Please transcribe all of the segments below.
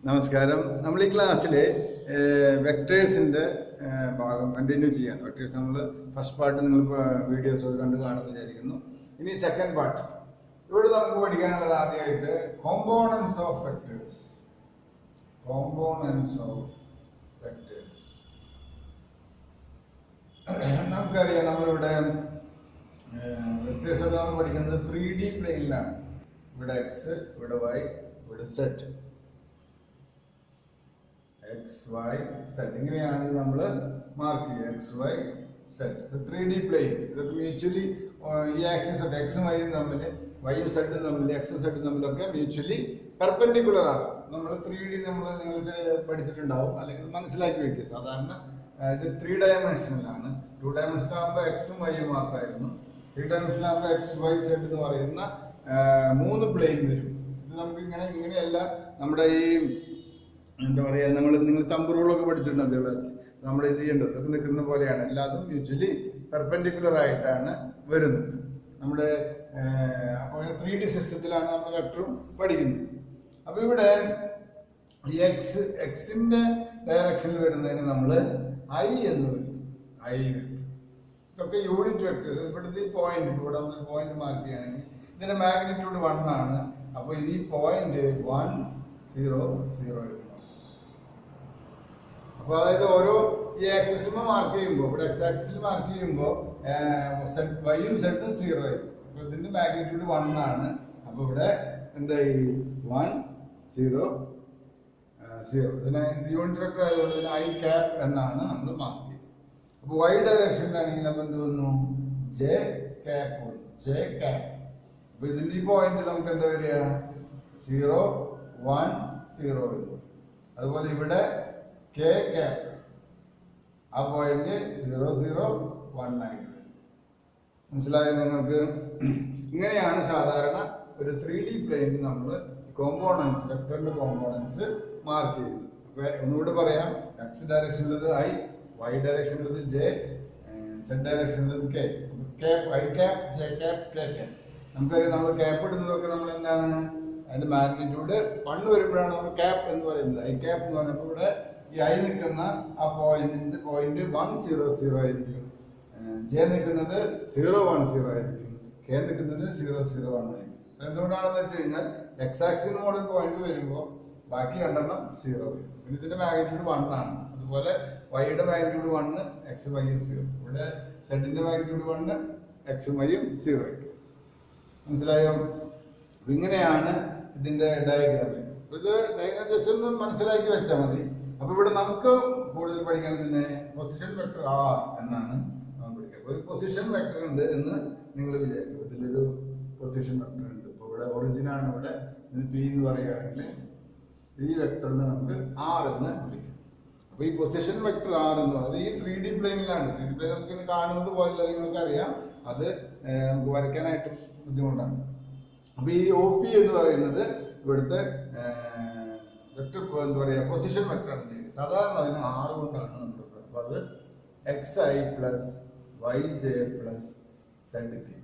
നമസ്കാരം. നമ്മൾ ഈ ക്ലാസ്സിൽ വെക്ടേഴ്സിൻ്റെ ഭാഗം കണ്ടിന്യൂ ചെയ്യാണ്. വെക്ടേഴ്സ് നമ്മൾ ഫസ്റ്റ് പാർട്ട് നിങ്ങൾ വീഡിയോസ് കണ്ട് കാണുമെന്ന് വിചാരിക്കുന്നു. ഇനി സെക്കൻഡ് പാർട്ട്. ഇവിടെ നമുക്ക് പഠിക്കാനുള്ളത് ആദ്യമായിട്ട് components of vectors. Components of vectors നമുക്കറിയാം. നമ്മളിവിടെ വെക്ടേഴ്സ് ഒക്കെ നമ്മൾ പഠിക്കുന്നത് 3D പ്ലെയിനിലാണ്. ഇവിടെ എക്സ്, ഇവിടെ വൈ, ഇവിടെ സെറ്റ്. എക്സ് വൈ സെറ്റ് ഇങ്ങനെയാണ് നമ്മൾ മാർക്ക് ചെയ്യുക. X y set 3D plane. ഇതൊക്കെ മ്യൂച്വലി ഈ ആക്സിസ് ഒക്കെ എക്സും വൈയും തമ്മിൽ, വൈയും സെറ്റും തമ്മിൽ, എക്സും സെറ്റും തമ്മിലൊക്കെ മ്യൂച്വലി പെർപെൻഡിക്കുലർ ആണ്. നമ്മൾ 3D നിങ്ങൾ പഠിച്ചിട്ടുണ്ടാവും, അല്ലെങ്കിൽ മനസ്സിലാക്കി വെക്കുക. സാധാരണ ഇത് 3 ഡയമെൻഷനിലാണ്. 2 ഡയമെൻഷനിലാകുമ്പോൾ എക്സും വൈയും മാത്രമായിരുന്നു. 3 ഡയമെൻഷനിലാകുമ്പോൾ എക്സ് വൈ സെറ്റ് എന്ന് പറയുന്ന 3 പ്ലെയിൻ വരും. ഇത് നമുക്ക് ഇങ്ങനെയല്ല. നമ്മുടെ ഈ എന്താ പറയുക, നിങ്ങൾ തമ്പ് റൂളൊക്കെ പഠിച്ചിട്ടുണ്ടോ? നമ്മുടെ ഇത് ചെയ്യേണ്ടത് ഇതൊക്കെ നിൽക്കുന്ന പോലെയാണ്. എല്ലാതും മ്യൂച്വലി പെർപെൻഡിക്കുലർ ആയിട്ടാണ് വരുന്നത്. നമ്മുടെ അപ്പോൾ 3D സിസ്റ്റത്തിലാണ് നമ്മൾ വെക്ടറും പഠിക്കുന്നത്. അപ്പോൾ ഇവിടെ എക്സിന്റെ ഡയറക്ഷനിൽ വരുന്നതിന് നമ്മൾ ഐ എന്ന് വിളിക്കും. I vector. ഇതൊക്കെ യൂണിറ്റ് വെക്ടേഴ്സ്. ഇവിടുത്തെ ഈ പോയിന്റ്, ഇവിടെ നമ്മൾ പോയിന്റ് മാർക്ക് ചെയ്യുകയാണെങ്കിൽ ഇതിന്റെ മാഗ്നിറ്റ്യൂഡ് 1 ആണ്. അപ്പോൾ ഈ പോയിന്റ് 1 0 0 എടുക്കണം. അപ്പോൾ അതായത് ഓരോ ഈ ആക്സിസിൽ മാർക്ക് ചെയ്യുമ്പോൾ, ഇവിടെ എക്സ് ആക്സിസിൽ മാർക്ക് ചെയ്യുമ്പോൾ വൈയും സെറ്റും 0 ആയിരിക്കും. അപ്പോൾ ഇതിന്റെ മാഗ്നിറ്റ്യൂഡ് 1 ആണ്. അപ്പോൾ ഇവിടെ എന്തായി 1 0 0. ഇതിനെ യൂണിറ്റ് വെക്ടർ ആയതുകൊണ്ട് ഇതിന് ഐ ക്യാപ് എന്നാണ് നമ്മൾ മാർക്ക് ചെയ്യുന്നത്. അപ്പോൾ വൈ ഡയറക്ഷനിലാണെങ്കിൽ അപ്പോൾ എന്ത് വന്നു? ജെ ക്യാപ് വന്നു. J cap. അപ്പോൾ ഇതിന്റെ ഈ പോയിന്റ് നമുക്ക് എന്താ വരിക? 0 1 0 വന്നു. അതുപോലെ ഇവിടെ കെ ക്യാപ്, ആ പോയിന്റ് 0 0 1 ആയിട്ട് വരും. മനസ്സിലായോ നിങ്ങൾക്ക്? ഇങ്ങനെയാണ് സാധാരണ ഒരു 3D പ്ലെയിനിൽ നമ്മൾ കോമ്പോണൻസ്, വെക്ടറിന്റെ കോമ്പോണൻസ് മാർക്ക് ചെയ്യുന്നത്. അപ്പൊ ഒന്നുകൂടെ പറയാം. എക്സ് ഡയറക്ഷനിലുള്ളത് ഐ, വൈ ഡയറക്ഷനിലുള്ളത് ജെ, സെഡ് ഡയറക്ഷനിലുള്ളത് K. Cap, I cap, J cap, K cap. നമുക്കറിയാം, നമ്മൾ ക്യാപ്പ് ഇടുന്നതൊക്കെ നമ്മൾ എന്താണ്, അതിന്റെ മാഗ്നിറ്റ്യൂഡ് 1 വരുമ്പോഴാണ് നമ്മൾ ക്യാപ് എന്ന് പറയുന്നത്. ഐ ക്യാപ് എന്ന് പറയുമ്പോൾ ഇവിടെ ഈ ഐ നിൽക്കുന്ന ആ പോയിന്റ് 1 0 0 ആയിരിക്കും. ജെ നിൽക്കുന്നത് 0 1 0 ആയിരിക്കും. കെ നിൽക്കുന്നത് 0 0 1 ആയിരിക്കും. എന്തുകൊണ്ടാണെന്ന് വെച്ച് കഴിഞ്ഞാൽ എക്സ് ആക്സിന് മുകളിൽ പോയിന്റ് വരുമ്പോൾ ബാക്കി രണ്ടെണ്ണം 0 വരും. പിന്നെ ഇതിന്റെ മാഗ്നിറ്റ്യൂഡ് 1 ആണ്. അതുപോലെ വൈയുടെ മാഗ്നിറ്റ്യൂഡ് 1, എക്സ് വൈയും 0. ഇവിടെ സെഡിന്റെ മാഗ്നിറ്റ്യൂഡ് 1, എക്സ് വൈയും 0 ആയിരിക്കും. മനസ്സിലായോ? ഇങ്ങനെയാണ് ഇതിന്റെ ഡയഗ്രാം. ഇത് ഡയഗ്രാം ജസ്റ്റ് ഒന്ന് മനസ്സിലാക്കി വെച്ചാൽ മതി. അപ്പൊ ഇവിടെ നമുക്ക് കൂടുതൽ പഠിക്കുന്നതിന് പൊസിഷൻ വെക്ടർ ആർ എന്നാണ് നമ്മൾ പഠിക്കുക. ഒരു പൊസിഷൻ വെക്ടർ ഉണ്ട് എന്ന് നിങ്ങൾ വിചാരിക്കും. ഇതിലൊരു പൊസിഷൻ വെക്ടർ ഉണ്ട്. ഇപ്പൊ ഇവിടെ ഒറിജിൻ ആണ്. ഇവിടെ പി എന്ന് പറയുകയാണെങ്കിൽ ഈ വെക്ടറിനെ നമുക്ക് ആർ എന്ന് വിളിക്കും. അപ്പൊ ഈ പൊസിഷൻ വെക്ടർ ആർ എന്ന് പറയുന്നത് ഈ 3D പ്ലെയിനിലാണ്. 3D പ്ലെയിൻ നമുക്ക് ഇന്ന് കാണുന്നത് പോലെയല്ല, നിങ്ങൾക്ക് അറിയാം. അത് നമുക്ക് വരയ്ക്കാനായിട്ട് ബുദ്ധിമുട്ടാണ്. അപ്പൊ ഈ ഒ പി എന്ന് പറയുന്നത് ഇവിടുത്തെ വെക്ടർ, എന്താ പറയുക, പൊസിഷൻ വെക്ടർ ആണ്. സാധാരണ അതിന് 6 കൊണ്ടാണ് നമ്മൾ. അപ്പൊ അത് x i plus y j plus z k.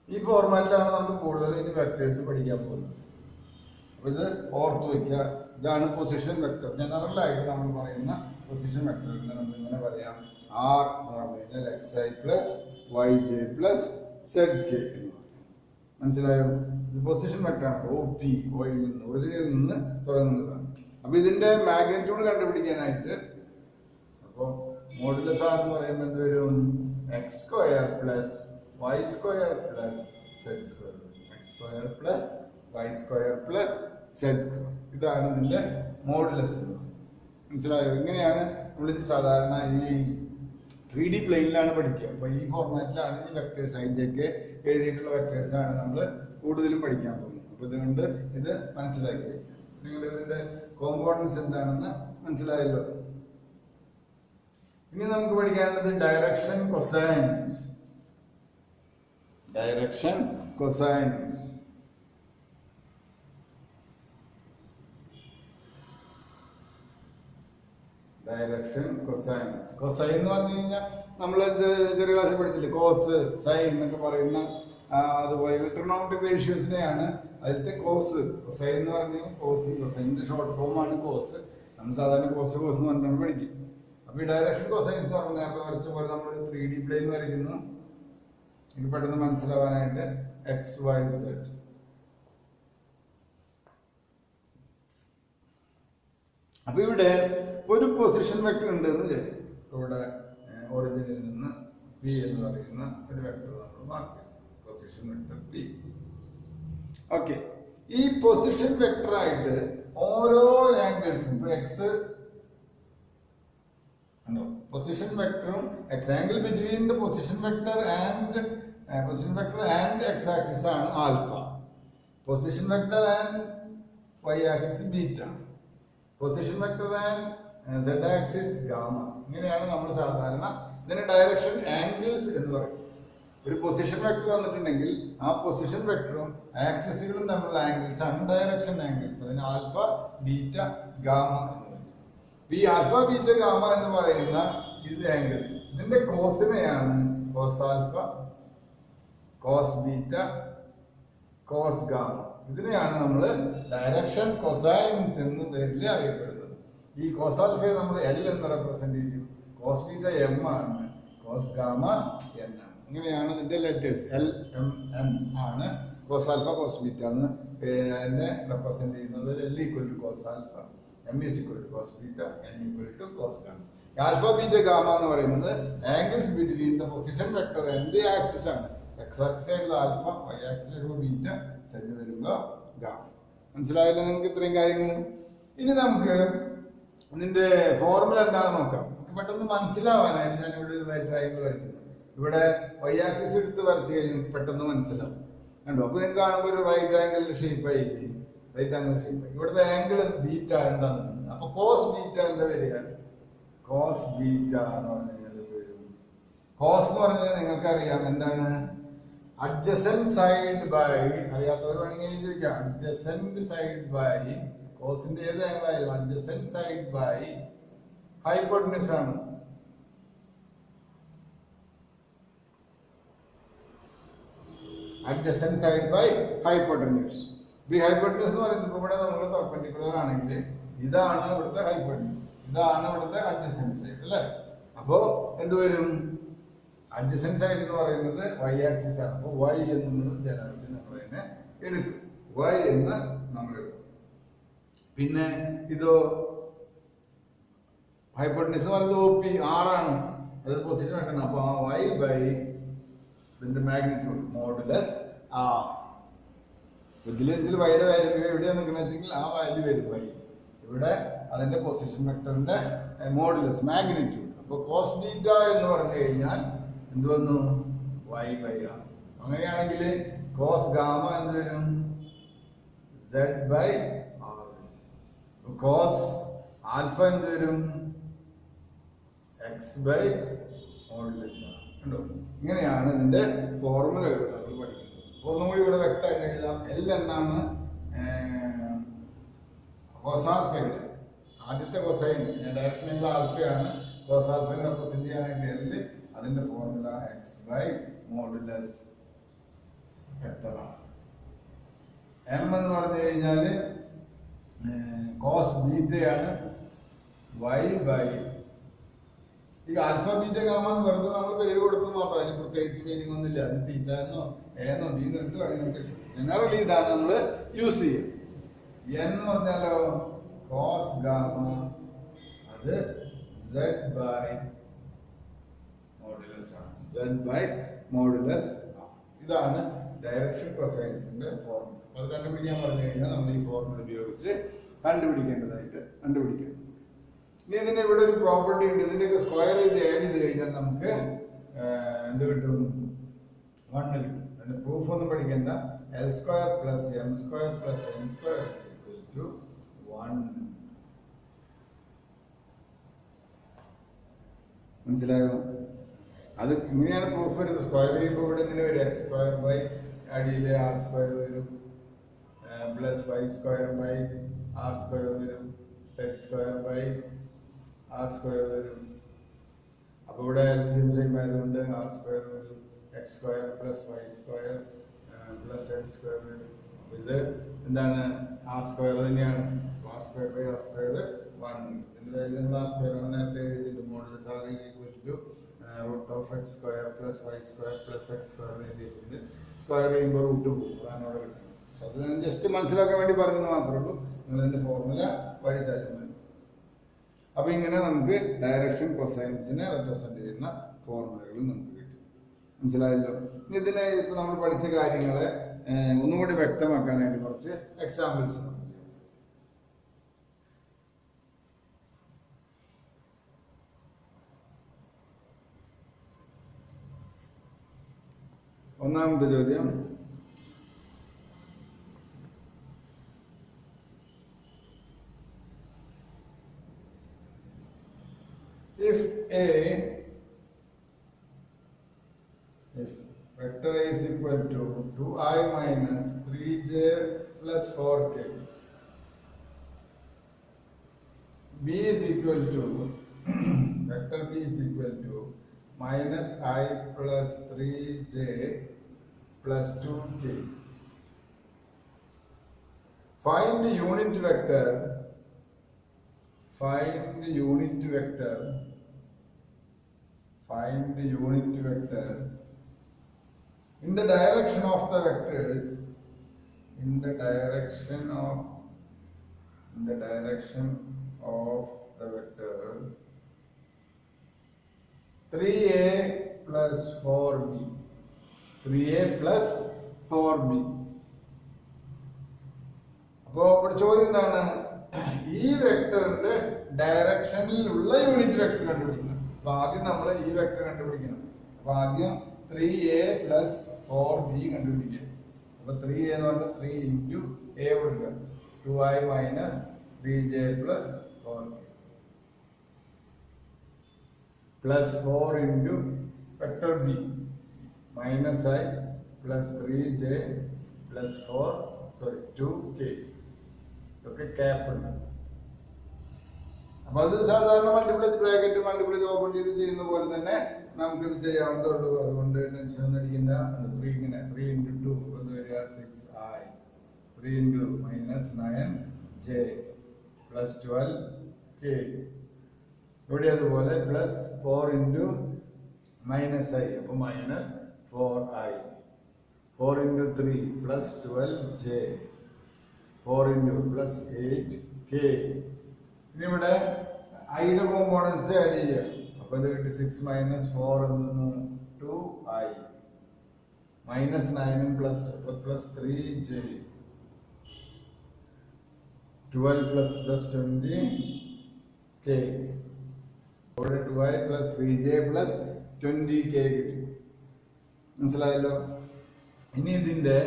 ഈ ഫോർമാറ്റിലാണ് നമ്മൾ കൂടുതൽ ഇനി വെക്ടേഴ്സ് പഠിക്കാൻ പോകുന്നത്. അപ്പൊ ഇത് ഓർത്ത് വയ്ക്കുക. ഇതാണ് പൊസിഷൻ വെക്ടർ. ജനറൽ ആയിട്ട് നമ്മൾ പറയുന്ന പൊസിഷൻ വെക്ടറിനെ നമ്മൾ ഇങ്ങനെ പറയാം. ആർ എന്ന് പറഞ്ഞു കഴിഞ്ഞാൽ x i plus y j plus z k എന്ന് പറയും. മനസ്സിലായോ? ഇത് പൊസിഷൻ വെക്ടറാണ്. ഒ പി, ഒയിൽ നിന്ന്, ഒറിജിനിൽ നിന്ന് തുടങ്ങുന്നതാണ്. അപ്പൊ ഇതിന്റെ മാഗ്നിറ്റ്യൂഡ് കണ്ടുപിടിക്കാനായിട്ട് അപ്പോ മോഡുലസ് ആർ എന്ന് പറയുമ്പോൾ എന്ത് വരും? X square plus Y square plus Z square. X square plus Y square plus Z square. ഇതാണ് ഇതിന്റെ മോഡുലസ്. മനസ്സിലായോ? ഇങ്ങനെയാണ് നമ്മളിത് സാധാരണ ഈ 3D പ്ലെയിനിലാണ് പഠിക്കുക. അപ്പൊ ഈ ഫോർമാറ്റിലാണ് ഈ വെക്ടേഴ്സ്, ഐ ജെ കെ എഴുതിയിട്ടുള്ള വെക്ടേഴ്സ് ആണ് നമ്മൾ കൂടുതലും പഠിക്കാൻ പോകുന്നത്. അപ്പൊ ഇതുകൊണ്ട് ഇത് മനസ്സിലാക്കി നിങ്ങൾ ഇതിന്റെ കോമ്പോണൻസ് എന്താണെന്ന് മനസ്സിലായല്ലോ. ഇനി നമുക്ക് പഠിക്കാനുള്ളത് direction cosines. Direction cosines. Direction cosines. Cosine എന്ന് പറഞ്ഞു കഴിഞ്ഞാൽ നമ്മൾ ചെറിയ ക്ലാസ്സിൽ പഠിച്ചില്ലേ, കോസ് സൈൻ എന്നൊക്കെ പറയുന്ന അതുപോലെ ട്രിഗണോമെട്രിക് റേഷ്യോസിനെയാണ് അതിലത്തെ കോസ് കൊസൈൻ എന്ന് പറഞ്ഞാൽ കൊസൈൻ്റെ ഷോർട്ട് ഫോം ആണ് കോസ്. നമ്മൾ സാധാരണ കോസ് എന്ന് പറഞ്ഞാണ് പഠിക്കും. അപ്പൊ ഈ ഡയറക്ഷൻ കൊസൈൻ എന്ന് പറഞ്ഞാൽ നേരത്തെ വരച്ച പോലെ നമ്മൾ 3D പ്ലെയിൻ വരയ്ക്കുന്നു. ഇത് പെട്ടെന്ന് മനസ്സിലാവാനായിട്ട് XYZ. അപ്പൊ ഇവിടെ ഒരു പൊസിഷൻ വെക്ടർ ഉണ്ട് എന്ന് വിചാരിക്കും. ഇവിടെ ഒറിജിനിൽ നിന്ന് P എന്ന് പറയുന്ന ഒരു വെക്ടർ നമ്മൾ മാർക്ക് ചെയ്യും. Position vector P. ഓക്കെ, ഈ പൊസിഷൻ വെക്ടർ ആയിട്ട് ഓരോ ആംഗിൾസും ഇപ്പൊ എക്സ് പൊസിഷൻ വെക്ടറും X angle between the position vector and X axis ആണ് alpha. Position vector and Y axis beta. Position vector and Z axis gamma. ഇങ്ങനെയാണ് നമ്മൾ സാധാരണ ഇതിന് ഡയറക്ഷൻ ആംഗിൾസ് എന്ന് പറയും. ഒരു പൊസിഷൻ വെക്ടർ തന്നിട്ടുണ്ടെങ്കിൽ ആ പൊസിഷൻ വെക്ടറും ആക്സിസുകളും തമ്മിലുള്ള ആംഗിൾസ് ആണ് ഡയറക്ഷൻ ആംഗിൾസ്. അതിന് ആൽഫ, ബീറ്റ, ഗാമ എന്ന് പറയും. ഈ ആൽഫ, ബീറ്റ, ഗാമ എന്ന് പറയുന്ന ഇത് ആംഗിൾസ്. ഇതിന്റെ കോസിനെയാണ് cos alpha, cos beta, cos gamma. ഇതിനെയാണ് നമ്മൾ ഡയറക്ഷൻ കൊസൈൻസ് എന്ന് പേരിൽ അറിയപ്പെടുന്നത്. ഈ കോസ് ആൽഫയെ നമ്മൾ എൽ എന്ന് റെപ്രസെന്റ് ചെയ്യും. കോസ് ബീറ്റ എം ആണ്, കോസ് ഗാമ എൻ ആണ്. ഇങ്ങനെയാണ് ഇതിന്റെ ലെറ്റേഴ്സ്. എൽ, എം, എൻ ആണ് കോസ് ആൽഫ, കോസ് ബീറ്റ എന്ന് എന്നെ റെപ്രസെന്റ് ചെയ്യുന്നത്. L equal to cos alpha, m is equal to cos beta, n equal to cos gamma. Alpha, beta, gamma എന്ന് പറയുന്നത് angles between the position vector എന്ത് axis ആണ്. X axis ആയിട്ടുള്ള alpha, y axis വരുമ്പോൾ beta, z വരുമ്പോ gamma. മനസ്സിലായല്ലോ നിങ്ങൾക്ക് ഇത്രയും കാര്യങ്ങൾ? ഇനി നമുക്ക് ഇതിന്റെ ഫോർമുല എന്താണെന്ന് നോക്കാം. നമുക്ക് പെട്ടെന്ന് മനസ്സിലാവാനായിട്ട് ഞാൻ ഇവിടെ ഒരു റൈറ്റ് ട്രയാങ്കിൾ വരയ്ക്കുന്നു. ഇവിടെ വൈ ആക്സിസ് എടുത്ത് വരച്ച് കഴിഞ്ഞാൽ പെട്ടെന്ന് മനസ്സിലാവും. കണ്ടോ? അപ്പൊ നിങ്ങൾക്ക് കാണുമ്പോൾ ഒരു റൈറ്റ് ആംഗിളിന്റെ ഷേപ്പ് ആയില്ലേ? Right angle shape. ഇവിടുത്തെ ആംഗിൾ ബീറ്റ എന്താണ്? അപ്പൊ കോസ് ബീറ്റ എന്താ വരിക? കോസ് ബീറ്റ എന്ന് പറഞ്ഞു കഴിഞ്ഞാൽ വരും. കോസ് എന്ന് പറഞ്ഞാൽ നിങ്ങൾക്കറിയാം എന്താണ്? അഡ്ജസന്റ് സൈഡ് ബൈ, അറിയാത്തവർ വേണമെങ്കിൽ ചോദിക്കാം. അഡ്ജസന്റ് സൈഡ് ബൈ, കോസിന്റെ ഏത് ആംഗിൾ ആയാലും അഡ്ജസന്റ് സൈഡ് ബൈ ഹൈപ്പോട്ടന്യൂസ് ആണ്. adjacent side by hypotenuse. ഈ ഹൈപ്പോട്ടന്യൂസ് എന്ന് പറയുന്നത് ഇപ്പൊ ഇവിടെ നമ്മൾ പെർപെൻഡിക്കുലർ ആണെങ്കിൽ ഇതാണ് ഇവിടുത്തെ ഹൈപ്പോട്ടന്യൂസ്, ഇതാണ് ഇവിടുത്തെ അഡ്ജസന്റ് സൈഡ് അല്ലേ? അപ്പോ എന്തുവരും? അഡ്ജസന്റ് സൈഡ് എന്ന് പറയുന്നത് വൈ ആക്സിസ് ആണ്. അപ്പൊ വൈ എന്നുള്ളത് ജനറലി നമ്മൾ തന്നെ എടുക്കും. വൈ എന്ന് നമ്മൾ എടുക്കും. പിന്നെ ഇതോ ഹൈപ്പോട്ടന്യൂസ് എന്ന് പറയുന്നത് OP 6 ആണ്. അത് പൊസിഷൻ വെക്കണം. അപ്പൊ വൈ ബൈ ഇതിന്റെ മാഗ്നിറ്റ്യൂഡ് മോഡുലസ് ആർ. ഇതിൽ വൈയുടെ വാല്യൂ എവിടെയാണ് നിൽക്കണമെങ്കിൽ ആ വാല്യൂ വരും വൈ. ഇവിടെ അതിന്റെ പൊസിഷൻ വെക്ടറിന്റെ മോഡുലസ് മാഗ്നിറ്റ്യൂഡ്. അപ്പൊ കോസ് ബീറ്റ എന്ന് പറഞ്ഞു കഴിഞ്ഞാൽ എന്ത് വന്നു? Y by r. അങ്ങനെയാണെങ്കിൽ കോസ് ഗാമ എന്ത് വരും? Z by r. Cos alpha എന്ത് വരും? X by modulus r. കണ്ടോ? ഇങ്ങനെയാണ് ഇതിന്റെ ഫോർമുലകൾ നമ്മൾ പഠിക്കുന്നത്. ഒന്നും കൂടി ഇവിടെ വ്യക്തമായിട്ട് എഴുതാം. എൽ എന്നാണ് കോസാൽഫയുടെ ആദ്യത്തെ കൊസൈൻ. ഡയറക്ഷൻ ആൽഫയാണ്. കോസാൽഫയെ റെപ്രസെന്റ് ചെയ്യാനായിട്ട് എൽ. അതിന്റെ ഫോർമുല എക്സ് ബൈ മോഡുലസ് വെക്ടറാണ്. എം എന്ന് പറഞ്ഞു കഴിഞ്ഞാല് കോസ് ബീറ്റയാണ്. വൈ ബൈ ഈ ആൽഫ, ബീറ്റ, ഗാമ എന്ന് വെറുതെ നമ്മൾ പേര് കൊടുത്തു മാത്രം. അതിന് പ്രത്യേകിച്ച് മീനിങ് ഒന്നുമില്ല. അതിന് തീറ്റ എന്നോ എന്നോ ഡീന്നോ എന്ത് വേണമെങ്കിൽ നമുക്ക് ജനറലി ഇതാണ് നമ്മൾ യൂസ് ചെയ്യുക. എൻ എന്ന് പറഞ്ഞാലോ കോസ് ഗാമ, അത് സെഡ് ബൈ മോഡുലസ് ആണ്. സെഡ് ബൈ മോഡുലസ് ആണ്. ഇതാണ് ഡയറക്ഷൻ കൊസൈൻസിന്റെ ഫോർമുല. അത് കണ്ടുപിടിക്കാൻ പറഞ്ഞു കഴിഞ്ഞാൽ നമ്മൾ ഈ ഫോർമുല ഉപയോഗിച്ച് കണ്ടുപിടിക്കാൻ. ഇനി ഇതിന് ഇവിടെ ഒരു പ്രോപ്പർട്ടി ഉണ്ട്. ഇതിന്റെയൊക്കെ സ്ക്വയർ ചെയ്ത് ആഡ് ചെയ്ത് കഴിഞ്ഞാൽ നമുക്ക് എന്ത് കിട്ടും? 1 കിട്ടും. അതിന്റെ പ്രൂഫ് ഒന്നും പഠിക്കണ്ട. L square plus m square plus n square is equal to 1. മനസ്സിലായോ? അത് ഇങ്ങനെയാണ് പ്രൂഫ് വരുന്നത്. സ്ക്വയർ ചെയ്യുമ്പോൾ ഇവിടെ ഇങ്ങനെ വരും. എക്സ് സ്ക്വയർ ബൈ അടിയിലെ ആർ സ്ക്വയർ വരും, plus Y square by R square വരും, Z square by R square വരും. അപ്പൊ ഇവിടെ എൽസിയം സെയിം ആയതുകൊണ്ട് ആർ സ്ക്വയർ വരും. X square plus Y square plus Z square വരും. ഇത് എന്താണ് ആർ സ്ക്വയർ തന്നെയാണ്. R square by R square 1. ഇതിന്റെ വാല്യൂ നമ്മൾ ആർ സ്ക്വയർ ആണ് നേരത്തെ എഴുതിയിട്ടുണ്ട്. Modulus R equal to root of X square plus Y square plus X square എഴുതിയിട്ടുണ്ട്. സ്ക്വയർ ചെയ്യുമ്പോൾ റൂട്ട് പോകും, അതാണ് അവിടെ കിട്ടുന്നത്. അത് ഞാൻ ജസ്റ്റ് മനസ്സിലാക്കാൻ വേണ്ടി പറഞ്ഞത് മാത്രമേ ഉള്ളൂ. നിങ്ങൾ ഇതിന്റെ ഫോർമുല പഠിച്ചാലും മതി. അപ്പൊ ഇങ്ങനെ നമുക്ക് ഡയറക്ഷൻ കൊസൈൻസിനെ റെപ്രസെന്റ് ചെയ്യുന്ന ഫോർമുലകൾ നമുക്ക് കിട്ടും. മനസ്സിലായല്ലോ. ഇതിനെ ഇപ്പൊ നമ്മൾ പഠിച്ച കാര്യങ്ങളെ ഒന്നുകൂടി വ്യക്തമാക്കാനായിട്ട് കുറച്ച് എക്സാമ്പിൾസ് നമുക്ക് ചെയ്യാം. ഒന്നാമത്തെ ചോദ്യം, if vector A is equal to 2i minus 3j plus 4k, B is equal to vector B is equal to minus I plus 3j plus 2k. Find unit vector. Find unit vector in the direction of the vectors the direction of the vector 3a plus 4b. 3a plus 4b. അപ്പോൾ ഇവിടെ ചോദ്യം എന്താണ്? ഈ വെക്ടറിന്റെ ഡയറക്ഷനിലുള്ള unit vector കണ്ടുപിടിക്കണം. അപ്പൊ ആദ്യം നമ്മൾ ഈ വെക്ടർ കണ്ടുപിടിക്കണം. അപ്പൊ ആദ്യം 3a പ്ലസ് 4b കണ്ടുപിടിക്കുക. അപ്പൊ 3a എന്ന് പറഞ്ഞാൽ 3 ഇൻറ്റു a കൊടുക്കുക. 2i minus 3j plus 4k plus 4 into vector b minus i plus 3j plus 2k. ഇതൊക്കെ ക്യാപ്പ് ഉണ്ട്. അപ്പൊ അത് സാധാരണ മൾട്ടിപ്ലൈസ് ബ്രാക്കറ്റ് മൾട്ടിപ്ലൈസ് ഓപ്പൺ ചെയ്ത് ചെയ്യുന്ന പോലെ തന്നെ നമുക്കിത് ചെയ്യാവുന്നതുള്ളൂ. അതുകൊണ്ട് ടെൻഷൻ ഒന്നും അടിക്കണ്ട. 3 ഇങ്ങനെ 3 ഇൻറ്റു 2 എന്ന് വരിക 6i. 3 into minus 9j plus 12k. ഇവിടെ അതുപോലെ പ്ലസ് 4 ഇൻറ്റു മൈനസ് i, അപ്പൊ minus 4i. 4 into 3 plus 12j 4 into plus 8k. ഇനി ഇവിടെ ഐയുടെ കോമ്പോണൻസ് ആഡ് ചെയ്യുക. അപ്പൊ ഇത് കിട്ടി 6 മൈനസ് 4 എന്നു 2i minus 9 plus 3j 12 plus 20k. ഇവിടെ 2i plus 3j plus 20k കിട്ടി. മനസ്സിലായല്ലോ. ഇനി ഇതിന്റെ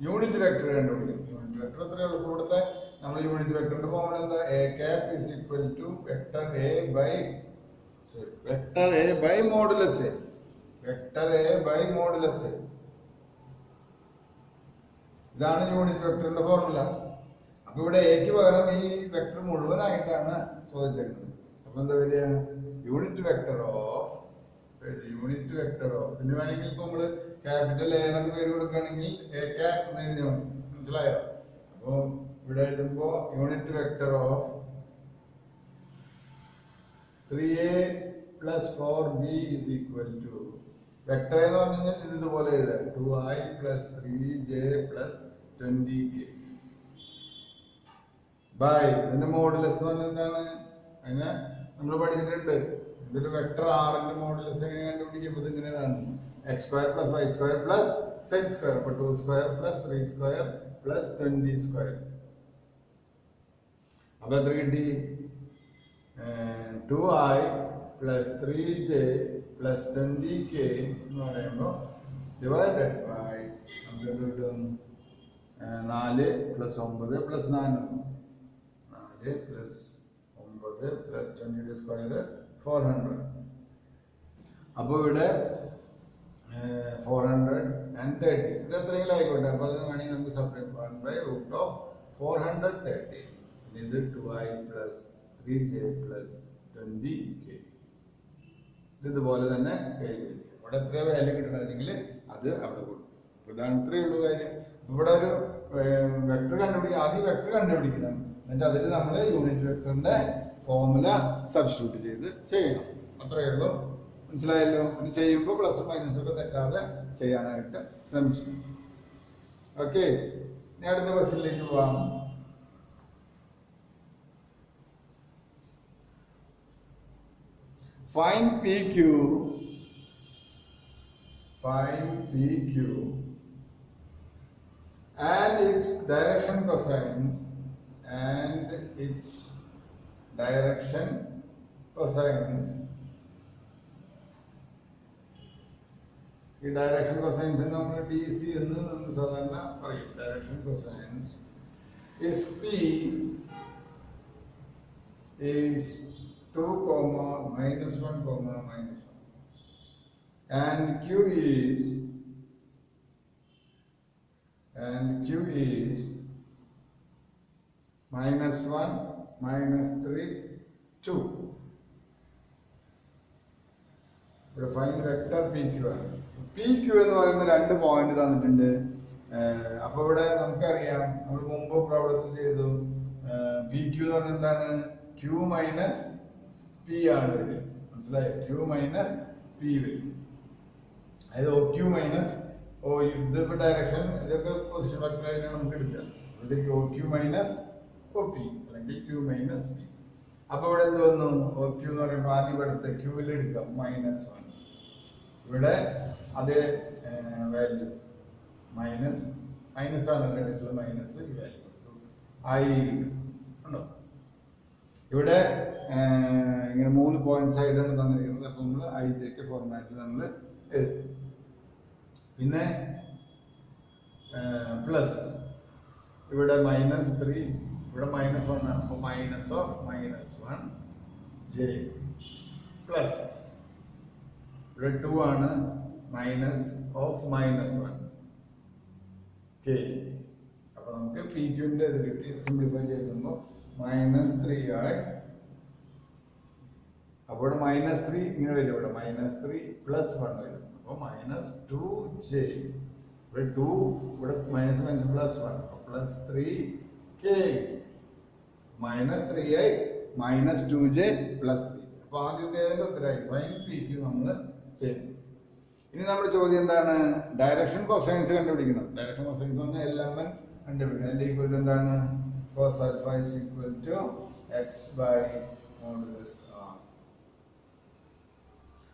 യൂണിറ്റ് വെക്ടർ കണ്ടുപിടിക്കും. യൂണിറ്റ് വെക്ടർ എത്ര എളുപ്പം. ഇവിടുത്തെ നമ്മൾ യൂണിറ്റ് വെക്ടറിന്റെ ഫോർമുല എന്താ? a cap is equal to vector a by modulus a. Vector a by modulus a. ഇതാണ് യൂണിറ്റ് വെക്ടറിന്റെ ഫോർമുല. അപ്പൊ ഇവിടെ എക്ക് പകരം ഈ വെക്ടർ മുഴുവനായിട്ടാണ് ചോദിച്ചേക്കുന്നത്. അപ്പൊ എന്താ വരിക? യൂണിറ്റ് വെക്ടർ ഓഫ് ഇതിന് വേണമെങ്കിൽ ഇപ്പൊ നമ്മള് ക്യാപിറ്റൽ എ എന്നൊക്കെ പേര് കൊടുക്കുകയാണെങ്കിൽ എ ക്യാപ് എന്ന് എഴുതിയാൽ മതി. മനസ്സിലായോ? അപ്പൊ ഇവിടെ എഴുതുമ്പോ unit vector of 3a plus 4b is equal to vector എന്ന് പറഞ്ഞു കഴിഞ്ഞാൽ ഇതുപോലെ എഴുതാം. 2i plus 3j plus 20k by ഇതിന്റെ മോഡുലസ് എന്ന് പറഞ്ഞാൽ എന്താണ്? അതിനെ നമ്മൾ പഠിച്ചിട്ടുണ്ട്. ഇതൊരു വെക്ടർ ആറിന്റെ മോഡുലസ് എങ്ങനെ കണ്ടുപിടിക്കുമ്പോൾ ഇതിങ്ങനെയാണ് X square plus Y square plus Z square. അപ്പൊ 2 square plus 3 square plus 20 square. അപ്പൊ എത്ര കിട്ടി? 2i plus 3j plus 20k എന്ന് പറയുമ്പോൾ ഡിവൈഡഡ് ബൈ നമുക്ക് എന്ത് കിട്ടും? 4 plus 9 plus 4 plus 9 plus 20 square 400. അപ്പൊ ഇവിടെ 430 ഇത് എത്രയെങ്കിലും ആയിക്കോട്ടെ. അപ്പൊ അത് വേണമെങ്കിൽ നമുക്ക് സെപ്പറേറ്റ് 1/√430. ഇത് 2i plus 3j plus 20k. ഇതുപോലെ തന്നെ കയ്യിൽ വയ്ക്കുക. ഇവിടെ എത്ര വാല്യൂ കിട്ടണമെങ്കിൽ അത് അവിടെ കൊടുക്കും. ഇതാണ് ഇത്രയേ ഉള്ളൂ കാര്യം. ഇവിടെ ഒരു വെക്ടർ കണ്ടുപിടിക്കണം, ആദ്യം വെക്ടർ കണ്ടുപിടിക്കണം, എന്നിട്ട് അതിൽ നമ്മൾ യൂണിറ്റ് വെക്ടറിന്റെ ഫോർമുല സബ്സ്റ്റിറ്റ്യൂട്ട് ചെയ്ത് ചെയ്യണം. അത്രയേ ഉള്ളൂ. മനസ്സിലായല്ലോ? ഇത് ചെയ്യുമ്പോൾ പ്ലസും മൈനസും ഒക്കെ തെറ്റാതെ ചെയ്യാനായിട്ട് ശ്രമിച്ചു. ഓക്കെ, ഇനി അടുത്ത ക്വസ്റ്റ്യനിലേക്ക് പോവാം. Find PQ and its direction cosines ഈ ഡയറക്ഷൻ കൊസൈൻസ് നമ്മൾ DC എന്ന് നമ്മൾ സാധാരണ പറയും. Direction cosines if P is 2, -1, -1 and Q is -1, -3, 2. ഇവിടെ ഫൈൻഡ് വെക്ടർ PQ ആണ്. PQ എന്ന് പറയുന്ന 2 പോയിന്റ് തന്നിട്ടുണ്ട്. അപ്പൊ ഇവിടെ നമുക്കറിയാം, നമ്മൾ മുമ്പ് പ്രോബ്ലത്തിൽ ചെയ്തു, PQ എന്ന് പറഞ്ഞാൽ എന്താണ്? Q മൈനസ് P ആണ് വരിക. മനസ്സിലായി? Q മൈനസ് P വരും. അതായത് OQ മൈനസ് ഇതിപ്പോ ഡയറക്ഷൻ, ഇതൊക്കെ പൊസിഷൻ വെക്ടറായിട്ടാണ് നമുക്ക് എടുക്കുക. ഇതിലേക്ക് OQ മൈനസ് OP അല്ലെങ്കിൽ Q മൈനസ് P. അപ്പൊ ഇവിടെ എന്ത് വന്നു? OQ എന്ന് പറയുമ്പോൾ ആദ്യം ഇവിടുത്തെ Qയിൽ എടുക്കാം -1. ഇവിടെ അതേ വാല്യൂ മൈനസ് ആണ് എടുത്തുള്ള മൈനസ് ഈ വാല്യൂ I ഉണ്ടോ? ഇവിടെ ഇങ്ങനെ 3 പോയിന്റ്സ് ആയിട്ടാണ് തന്നിരിക്കുന്നത്. അപ്പൊ നമ്മൾ IJK ഫോർമാറ്റിൽ നമ്മൾ എഴുതും. പിന്നെ പ്ലസ് ഇവിടെ -3, ഇവിടെ -1 ആണ്. അപ്പോൾ -1J പ്ലസ് ഇവിടെ 2 ആണ്, -1 K. അപ്പൊ നമുക്ക് PQന്റെ ഇത് കിട്ടി. സിംപ്ലിഫൈ ചെയ്യുമ്പോൾ -3 ആയി. അപ്പോൾ -3 ഇങ്ങനെ വരും. ഇവിടെ -3 +1 വരും. അപ്പോൾ -2J. ഇവിടെ 2, ഇവിടെ -1 +1, +3K. -3 ആയി, -2J +3. അപ്പൊ ആദ്യത്തേതിന്റെ ഉത്തരമായി ഫൈൻ PQ നമ്മൾ ചെയ്തു. ഇനി നമ്മുടെ ചോദ്യം എന്താണ്? ഡയറക്ഷൻ കൊസൈൻസ് കണ്ടുപിടിക്കണം. ഡയറക്ഷൻ കൊസൈൻസ് എന്ന് പറഞ്ഞാൽ LMN കണ്ടുപിടിക്കണം. അതിന്റെ ഈക്വൽ എന്താണ്? cos alpha is equal to x by modulus r.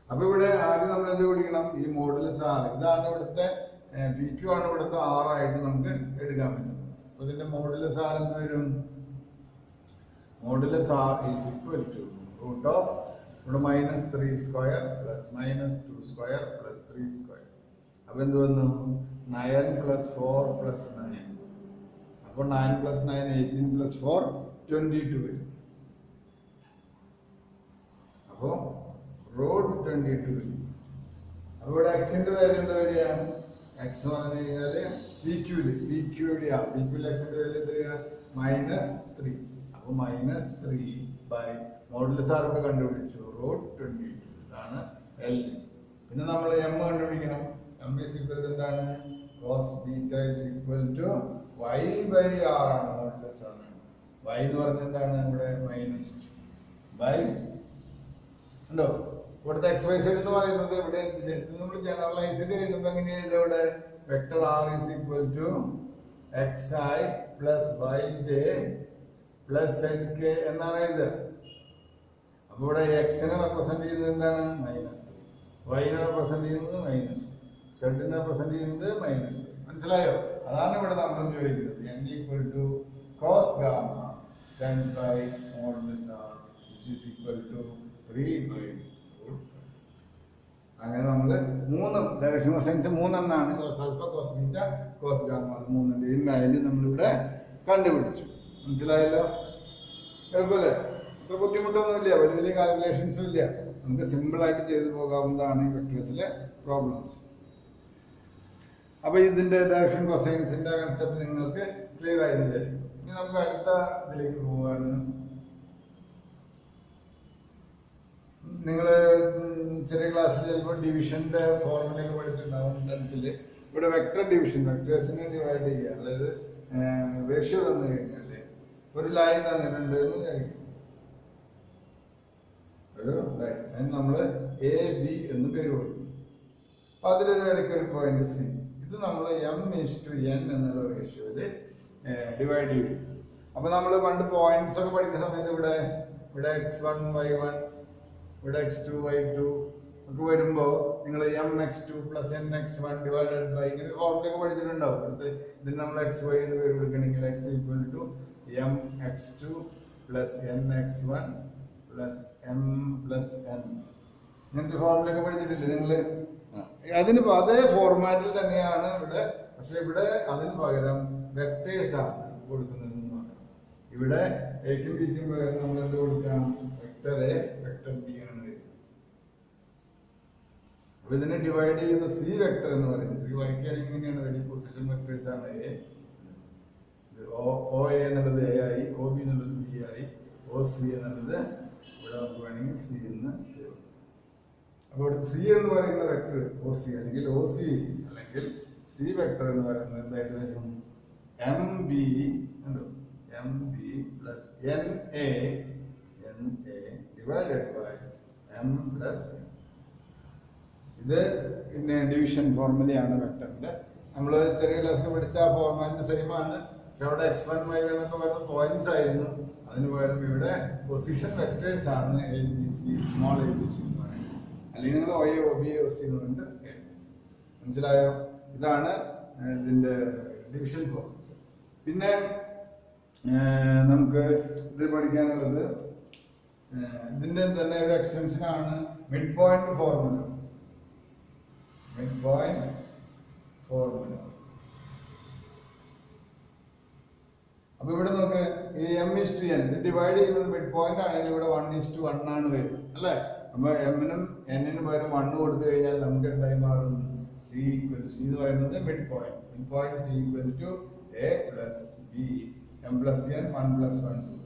അപ്പൊ ഇവിടെ ആദ്യം നമ്മൾ എന്ത് പിടിക്കണം? ഈ മോഡുലസ് r. ഇതാണ് ഇവിടുത്തെ PQ ആണ് ഇവിടുത്തെ r ആയിട്ട് നമുക്ക് എടുക്കാൻ പറ്റും. അപ്പൊ ഇതിന്റെ മോഡുലസ് r എന്ന് വരും? Modulus r is equal to root of ഇവിടെ -3 square plus -2 square plus 3 square. അപ്പൊ എന്ത് വന്നു? 9 + 4 + 9. അപ്പോൾ 9 + 9 18 + 4 22 വരും. അപ്പോ √22 വരും. അപ്പൊ ഇവിടെ എക്സിന്റെ വാല്യൂ എന്താ വരിക? എക്സ് എന്ന് പറഞ്ഞു കഴിഞ്ഞാല് PQയിൽ എക്സിന്റെ വാല്യൂ എന്താ വരിക? -3. അപ്പൊ -3 ബൈ മോഡുലസ് r ഒക്കെ കണ്ടുപിടിച്ചു, √22. ഇതാണ് L. പിന്നെ നമ്മൾ M കണ്ടുപിടിക്കണം. M is equal to എന്താണ്? cos beta is equal to y/r ആണ്. മോഡുലസ് r ആണ്. y എന്ന് പറഞ്ഞാൽ എന്താണ്? ഇവിടെ -2 ബൈ ഉണ്ടോ? ഇവിടുത്തെ XYZ എന്ന് പറയുന്നത് ഇവിടെ നമ്മൾ ജനറലൈസ് ചെയ്ത് എഴുതുമ്പോൾ എങ്ങനെയാ എഴുതുക? ഇവിടെ vector r is equal to xi plus yj plus zk എന്നാണ് എഴുതുക. അപ്പൊ ഇവിടെ എക്സിനെ റെപ്രസെന്റ് ചെയ്യുന്നത് എന്താണ്? -3. വൈനെ റെപ്രസെന്റ് ചെയ്യുന്നത് -2. സെഡിനെ റെപ്രസെന്റ് ചെയ്യുന്നത് -3. മനസ്സിലായോ? അതാണ് ഇവിടെ നമ്മൾ ചോദിക്കുന്നത്. n = cos gamma z by modulus r which is equal to 3/√. അങ്ങനെ നമ്മൾ 3 ഡയറക്ഷൻ കൊസൈൻസ് 3 എണ്ണാണ്. cos alpha, cos beta, cos gamma. 3ന്റെയും വാല്യൂ നമ്മളിവിടെ കണ്ടുപിടിച്ചു. മനസ്സിലായല്ലോ? എളുപ്പല്ലേ? അത്ര ബുദ്ധിമുട്ടൊന്നുമില്ല, വലിയ വലിയ കാൽക്കുലേഷൻസും ഇല്ല. നമുക്ക് സിമ്പിൾ ആയിട്ട് ചെയ്തു പോകാവുന്നതാണ് ഈ വെക്ടേഴ്സിലെ പ്രോബ്ലംസ്. അപ്പൊ ഇതിന്റെ ഡയറക്ഷൻ കൊസൈൻസിന്റെ കൺസെപ്റ്റ് നിങ്ങൾക്ക് ക്ലിയർ ആയതില്ലായിരിക്കും. ഇനി നമുക്ക് അടുത്ത ഇതിലേക്ക് പോവാണ്. നിങ്ങൾ ചെറിയ ക്ലാസ്സിൽ ചിലപ്പോൾ ഡിവിഷന്റെ ഫോർമുലയൊക്കെ പഠിച്ചിട്ടുണ്ടാവും 10th. ഇവിടെ വെക്ടർ ഡിവിഷൻ, വെക്ടേഴ്സിനെ ഡിവൈഡ് ചെയ്യുക, അതായത് റേഷ്യോ തന്നു കഴിഞ്ഞാൽ ഒരു ലൈൻ തന്നിട്ടുണ്ട് എന്ന് വിചാരിക്കും, ഒരു ലൈൻ, അതിന് നമ്മൾ എ ബി എന്ന് പേര് കൊടുക്കും. അപ്പൊ അതിലൊരു ഇടയ്ക്കൊരു പോയിന്റ് സി, ഇത് നമ്മൾ m/n എന്നുള്ള റേഷ്യോയില് ഡിവൈഡ് ചെയ്യും. അപ്പൊ നമ്മൾ പണ്ട് പോയിന്റ്സ് ഒക്കെ പഠിക്കുന്ന സമയത്ത് ഇവിടെ x1 y1 ഇവിടെ x2 y2 ഒക്കെ വരുമ്പോ നിങ്ങൾ mx2 + nx1 ഡിവൈഡഡ് ബൈ ഇങ്ങനെ ഫോർമുല ഒക്കെ പഠിച്ചിട്ടുണ്ടാവും. അടുത്ത് ഇതിന് നമ്മൾ xy എന്ന് പേര് കൊടുക്കണമെങ്കിൽ x = mx2 + nx1 + m + n, ഇങ്ങനത്തെ ഫോർമുല ഒക്കെ പഠിച്ചിട്ടില്ലേ നിങ്ങള്? അതിന് അതേ ഫോർമാറ്റിൽ തന്നെയാണ് ഇവിടെ, പക്ഷെ ഇവിടെ അതിന് പകരം വെക്ടേഴ്സ് ആണ് കൊടുക്കുന്നത്. ഇവിടെ എക്കും ബിക്കും പകരം നമ്മൾ എന്ത് കൊടുക്കാം? വെക്ടർ എ വെക്ടർ ബി ആണ് വരിക. അപ്പൊ ഇതിനെ ഡിവൈഡ് ചെയ്യുന്ന സി വെക്ടർ എന്ന് പറയുന്നത് വരയ്ക്കുകയാണെങ്കിൽ ഇങ്ങനെയാണ് വരിക. പൊസിഷൻ വെക്ടേഴ്സ് ആണ് എ, ഒ എ എന്നുള്ളത് എ ആയി, ഒ ബി എന്നുള്ളത് ബി ആയി, ഒ സി എന്നുള്ളത് ഇവിടെ നമുക്ക് വേണമെങ്കിൽ സി എന്ന്. അപ്പൊ ഇവിടെ സി എന്ന് പറയുന്ന വെക്ടർ ഒ സി അല്ലെങ്കിൽ ഒ സി അല്ലെങ്കിൽ സി വെക്ടർ എന്ന് പറയുന്നത് എന്തായിട്ട് വരും? എം ബി ഉണ്ടോ, mb plus na divided by m plus n. ഇത് പിന്നെ ഡിവിഷൻ ഫോർമുലയാണ് വെക്ടറിന്റെ. നമ്മൾ ചെറിയ ക്ലാസ്സിൽ പഠിച്ച ആ ഫോർമാറ്റിന് സെയിം ആണ്. പക്ഷെ അവിടെ x1 y1 എന്നൊക്കെ പറയുന്ന പോയിന്റ്സ് ആയിരുന്നു. അതിന് പകരം ഇവിടെ പൊസിഷൻ വെക്ടേഴ്സ് ആണ് A B C, small A B C എന്ന് പറയുന്നത്. അല്ലെങ്കിൽ നിങ്ങൾ O A O B O C എന്ന് പറഞ്ഞിട്ട് മനസ്സിലായോ? ഇതാണ് ഇതിന്റെ ഡിവിഷൻ ഫോർമുല. പിന്നെ നമുക്ക് ഇത് പഠിക്കാനുള്ളത് ഇതിന്റെ തന്നെ ഒരു എക്സ്റ്റൻഷൻ ആണ് mid point formula. Mid point formula. അപ്പൊ ഇവിടെ നോക്ക്, ഈ m/n ഇത് ഡിവൈഡ് ചെയ്യുന്നത് മിഡ് പോയിന്റ് ആണെങ്കിൽ ഇവിടെ 1:1 ആണ് വരും അല്ലെ? അപ്പൊ m-നും n-നും പകരം 1 കൊടുത്തു കഴിഞ്ഞാൽ നമുക്ക് എന്തായി മാറും? c എന്ന് പറയുന്നത് mid point. Mid point c = a + b m + n 1 + 1 2.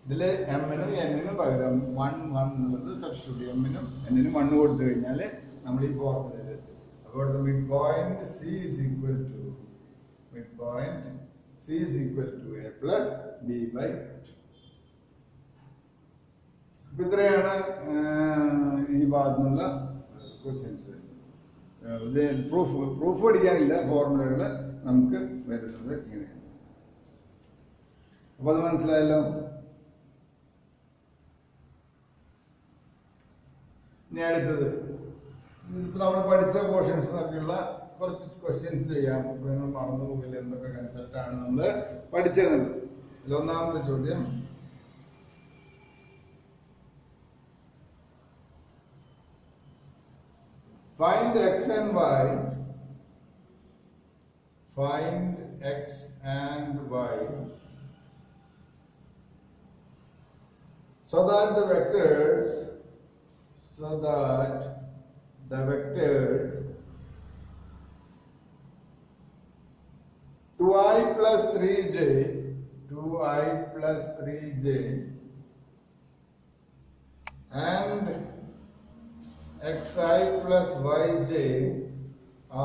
ഇതില് m-നും n-നും പകരം 1 1 എന്നുള്ളത് സബ്സ്റ്റിറ്റ്യൂട്ട്, m-നും n-നും 1 കൊടുത്തു കഴിഞ്ഞാൽ നമ്മൾ ഈ ഫോർമുലയിൽ എത്തും. അപ്പോൾ ഇവിടുത്തെ mid point c = a + b/2. ഇത്രയാണ് ഈ ഭാഗത്തുനിന്നുള്ള ക്വസ്റ്റ്യൻസ്. ഇത് പ്രൂഫ് പഠിക്കാനില്ല, ഫോർമുലകൾ നമുക്ക് വരുന്നത് ഇങ്ങനെയാണ്. അപ്പൊ അത് മനസ്സിലായല്ലോ. ഇനി അടുത്തത് ഇപ്പൊ നമ്മൾ പഠിച്ച പോർഷൻസ് ഒക്കെയുള്ള കുറച്ച് ക്വസ്റ്റ്യൻസ് ചെയ്യാം. നിങ്ങൾ മറന്നു പോകില്ല എന്തൊക്കെ കൺസെപ്റ്റ് ആണ് നമ്മൾ പഠിച്ചതെന്നുള്ളത്. അതിൽ ഒന്നാമത്തെ ചോദ്യം, find x and y. Find x and y so that the vectors 2i plus 3j and xi plus yj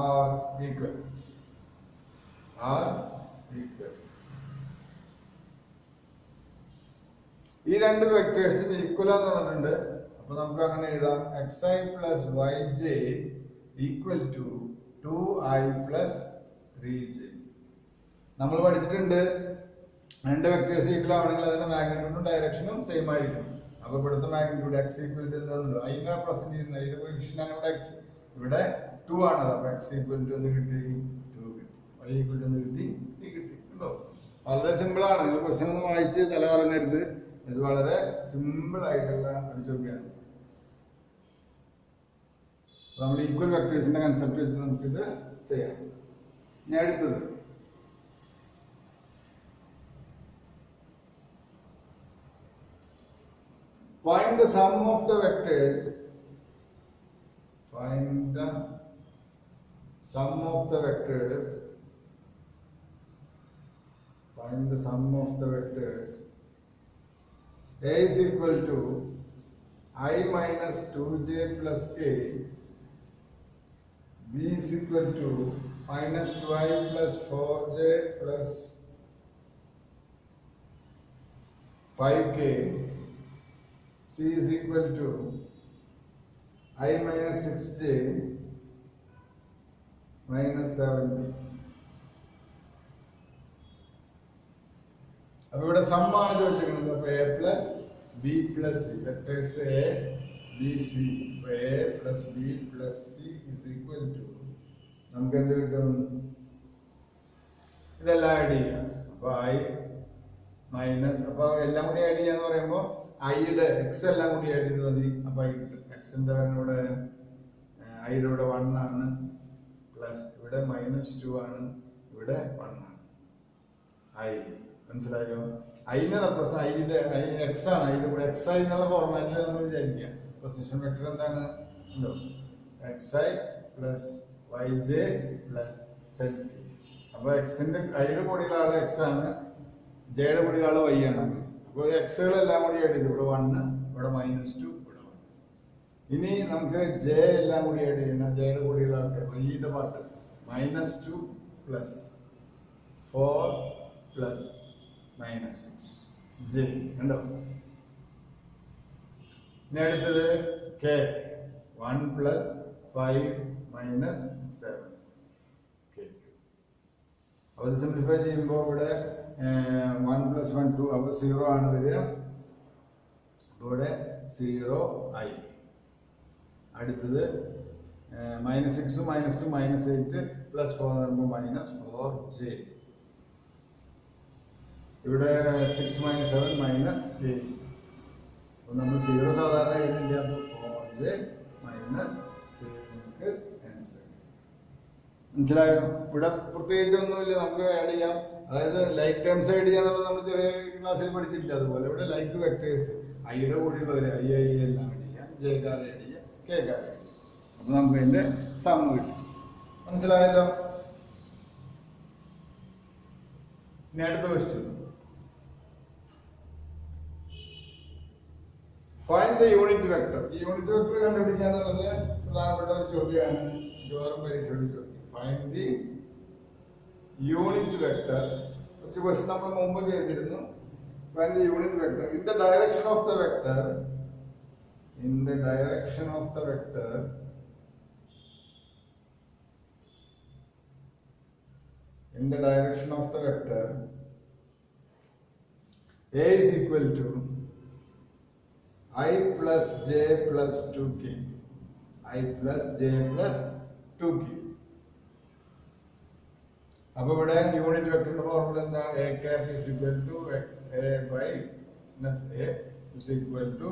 are equal. ഈ രണ്ട് വെക്ടേഴ്സും ഈക്വൽ എന്ന് പറഞ്ഞിട്ടുണ്ട്. അപ്പൊ നമുക്ക് അങ്ങനെ എഴുതാം, xi plus yj = 2i plus 3j. നമ്മൾ പഠിച്ചിട്ടുണ്ട് രണ്ട് വെക്ടേഴ്സ് ഈക്വൽ ആവണമെങ്കിൽ അതിന്റെ മാഗ്നിറ്റ്യൂഡും ഡയറക്ഷനും സെയിം ആയിരിക്കും. അപ്പൊ ഇവിടുത്തെ മാഗ്നിറ്റ്യൂഡ് x = എന്താണല്ലോ അതിനെ പ്രസന്റ് ചെയ്യുന്ന അതിന്റെ കോഎഫിഷ്യന്റ് ആണ് ഇവിടെ x, ഇവിടെ 2 ആണ്. അപ്പൊ x = എന്ത് കിട്ടി? 2 കിട്ടി. y = എന്ത് കിട്ടി? t കിട്ടി. ഉണ്ടോ? വളരെ സിമ്പിൾ ആണ്. നിങ്ങൾ ക്വസ്റ്റ്യൻ ഒന്നും വായിച്ച് തലകറങ്ങരുത്. ഇത് വളരെ സിമ്പിൾ ആയിട്ടുള്ള ഒരു ചോദ്യമാണ്. നമ്മൾ ഈക്വൽ വെക്ടേഴ്സിന്റെ കൺസെപ്റ്റ് വെച്ച് നമുക്കിത് ചെയ്യാം. ഇനി അടുത്തത്, find the sum of the vectors. Find the sum of the vectors. Find the sum of the vectors. A is equal to I minus 2j plus k, B B is equal to minus 2i plus 4j plus 5k. C is equal to I minus 6j minus 7k. അപ്പോൾ ഇവിടെ സമ്മാണ് ചോദിച്ചിരിക്കുന്നത്. അപ്പോൾ A plus B plus C, vectors A B C. അപ്പോൾ A plus B plus C is equal to നമുക്ക് എന്ത് കിട്ടും? ഇതെല്ലാം ആഡ് ചെയ്യാം. അപ്പോൾ ഐ മൈനസ്, അപ്പോൾ എല്ലാം കൂടി ആഡ് ചെയ്യാന്ന് പറയുമ്പോൾ ഐയുടെ എക്സ് എല്ലാം കൂടി ആഡ് ചെയ്ത് മതി. അപ്പോൾ ഐ കിട്ടും. എക്സിൻ്റെ ഇവിടെ ഐയുടെ ഇവിടെ 1 ആണ്, പ്ലസ് ഇവിടെ -2 ആണ്, ഇവിടെ 1 ആണ്. ഐ മനസ്സിലായോ? ഐനെ റെപ്രസെന്റ് ഐയുടെ ഐ എക്സ് ആണ്, ഐയുടെ കൂടെ എക്സ് ഐ എന്നുള്ള ഫോർമാറ്റിൽ നമ്മൾ വിചാരിക്കുക. പൊസിഷൻ വെക്ടർ എന്താണ്? ഉണ്ടോ? X i plus y j plus z p. അപ്പോൾ എക്സിന്റെ ഐയുടെ കൂടെയുള്ള ആള് എക്സ് ആണ്, ജെയുടെ കൂടെയുള്ള ആള് വൈ ആണ്. അപ്പോൾ എക്സുകളെല്ലാം കൂടി ആഡ് ചെയ്ത് ഇവിടെ 1, ഇവിടെ -2, ഇവിടെ 1. ഇനി നമുക്ക് ജെ എല്ലാം കൂടി ആഡ് ചെയ്യണം. ജെയുടെ കൂടെയുള്ള വൈയുടെ പാർട്ട് -2 പ്ലസ് 4 പ്ലസ് -6 ജെ ഉണ്ടോ? ഇനി അടുത്തത് കെ 1 പ്ലസ് 5 മൈനസ് 7 കെ. അപ്പോൾ ഇത് സിംപ്ലിഫൈ ചെയ്യുമ്പോൾ ഇവിടെ 1 പ്ലസ് 1 2, അപ്പോൾ 0 ആണ് വരിക. അപ്പോൾ ഇവിടെ 0 ആയി. അടുത്തത് -6 -2 -8 പ്ലസ് 4 വരുമ്പോൾ -4 ജെ. ഇവിടെ 6 - 7 മൈനസ് കെ. അപ്പോൾ നമ്മൾ 0 സാധാരണ എഴുതില്ല. അപ്പോൾ 4j മൈനസ് കെ നമുക്ക് ആൻസർ. മനസ്സിലായോ? ഇവിടെ പ്രത്യേകിച്ച് ഒന്നുമില്ല, നമുക്ക് ആഡ് ചെയ്യാം. അതായത് ലൈക്ക് ടേംസ് ആഡ് ചെയ്യാന്നുള്ളത് നമ്മൾ ചെറിയ ക്ലാസ്സിൽ പഠിച്ചിട്ടില്ല. അതുപോലെ ഇവിടെ ലൈക്ക് വെക്ടേഴ്സ് ഐയുടെ കൂടെയുള്ളവർ ഐ എല്ലാം ആഡ് ചെയ്യാം, ജെ കാർ ആഡ് ചെയ്യാം, കെ കാർ ആഡ് ചെയ്യാം. അപ്പോൾ നമുക്ക് അതിൻ്റെ സം കിട്ടും. മനസ്സിലായല്ലോ? ഇനി അടുത്ത question. Find the unit vector. ഈ യൂണിറ്റ് വെക്ടർ കണ്ടുപിടിക്കുക എന്നുള്ളത് പ്രധാനപ്പെട്ട ഒരു ചോദ്യമാണ്. മിക്കവാറും പരീക്ഷയുടെ ചോദ്യം. Find the unit vector. ഒരു ക്വസ്റ്റ്യൻ നമ്മൾ മുമ്പ് ചെയ്തിരുന്നു. Find the unit vector in the direction of the vector. In the direction of the vector in the direction of the vector A is equal to I plus j plus 2k. I plus j plus 2k. അപ്പോൾ ഇവിടെ unit വെക്ടറിന്റെ formula എന്താ? A cap is equal to A by minus A is equal to